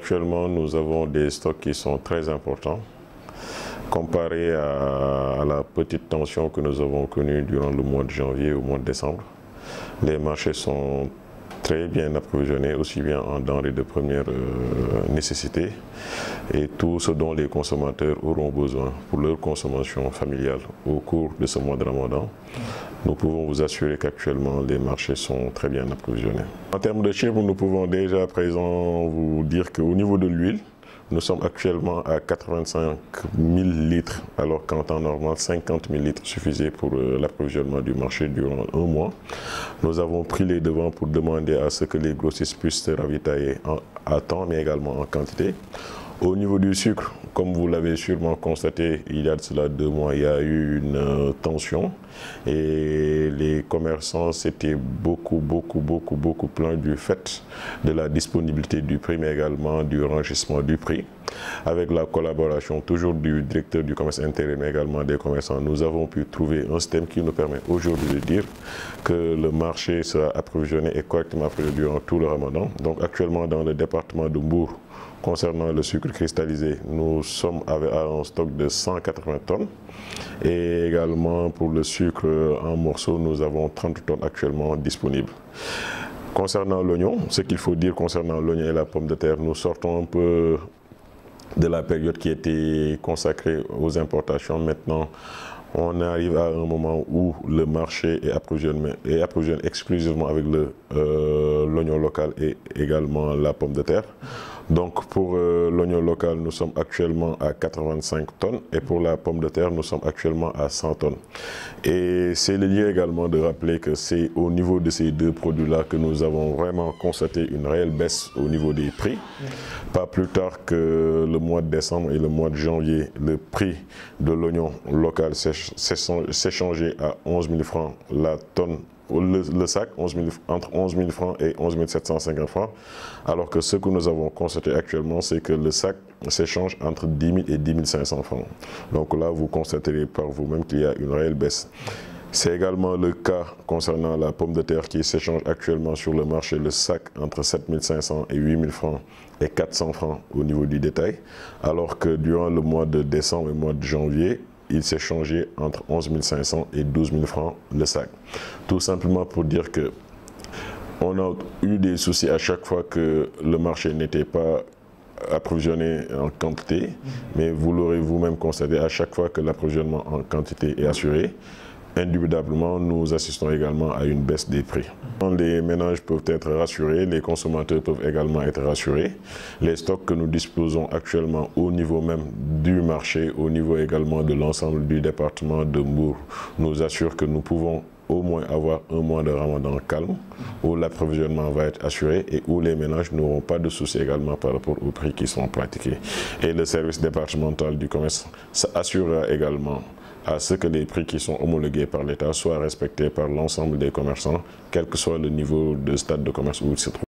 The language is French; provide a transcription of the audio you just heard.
actuellement, nous avons des stocks qui sont très importants. Comparé à la petite tension que nous avons connue durant le mois de janvier au mois de décembre, les marchés sont très bien approvisionnés, aussi bien en denrées de première nécessité et tout ce dont les consommateurs auront besoin pour leur consommation familiale au cours de ce mois de Ramadan. Nous pouvons vous assurer qu'actuellement les marchés sont très bien approvisionnés. En termes de chiffres, nous pouvons déjà à présent vous dire qu'au niveau de l'huile, nous sommes actuellement à 85 000 litres, alors qu'en temps normal, 50 000 litres suffisaient pour l'approvisionnement du marché durant un mois. Nous avons pris les devants pour demander à ce que les grossistes puissent se ravitailler à temps, mais également en quantité. Au niveau du sucre, comme vous l'avez sûrement constaté, il y a de cela 2 mois, il y a eu une tension et les commerçants s'étaient beaucoup plaints du fait de la disponibilité du prix, mais également du renchissement du prix. Avec la collaboration toujours du directeur du commerce intérieur, mais également des commerçants, nous avons pu trouver un système qui nous permet aujourd'hui de dire que le marché sera approvisionné et correctement approvisionné durant tout le Ramadan. Donc actuellement dans le département de Mbour, concernant le sucre cristallisé, nous sommes à un stock de 180 tonnes et également pour le sucre en morceaux, nous avons 30 tonnes actuellement disponibles. Concernant l'oignon, ce qu'il faut dire concernant l'oignon et la pomme de terre, nous sortons un peu de la période qui était consacrée aux importations. Maintenant, on arrive à un moment où le marché est approvisionné exclusivement avec l'oignon local et également la pomme de terre. Donc pour l'oignon local, nous sommes actuellement à 85 tonnes et pour la pomme de terre, nous sommes actuellement à 100 tonnes. Et c'est lié également de rappeler que c'est au niveau de ces deux produits-là que nous avons vraiment constaté une réelle baisse au niveau des prix. Pas plus tard que le mois de décembre et le mois de janvier, le prix de l'oignon local s'est changé à 11 000 francs la tonne. Le sac, entre 11 000 francs et 11 750 francs, alors que ce que nous avons constaté actuellement, c'est que le sac s'échange entre 10 000 et 10 500 francs. Donc là, vous constaterez par vous-même qu'il y a une réelle baisse. C'est également le cas concernant la pomme de terre qui s'échange actuellement sur le marché, le sac entre 7 500 et 8 000 francs et 400 francs au niveau du détail, alors que durant le mois de décembre et le mois de janvier, il s'est changé entre 11 500 et 12 000 francs le sac. Tout simplement pour dire que on a eu des soucis à chaque fois que le marché n'était pas approvisionné en quantité, mais vous l'aurez vous-même constaté, à chaque fois que l'approvisionnement en quantité est assuré, indubitablement, nous assistons également à une baisse des prix. Les ménages peuvent être rassurés, les consommateurs peuvent également être rassurés. Les stocks que nous disposons actuellement au niveau même du marché, au niveau également de l'ensemble du département de Mbour, nous assurent que nous pouvons au moins avoir un mois de Ramadan calme, où l'approvisionnement va être assuré et où les ménages n'auront pas de soucis également par rapport aux prix qui sont pratiqués. Et le service départemental du commerce assurera également à ce que les prix qui sont homologués par l'État soient respectés par l'ensemble des commerçants, quel que soit le niveau de stade de commerce où ils se trouvent.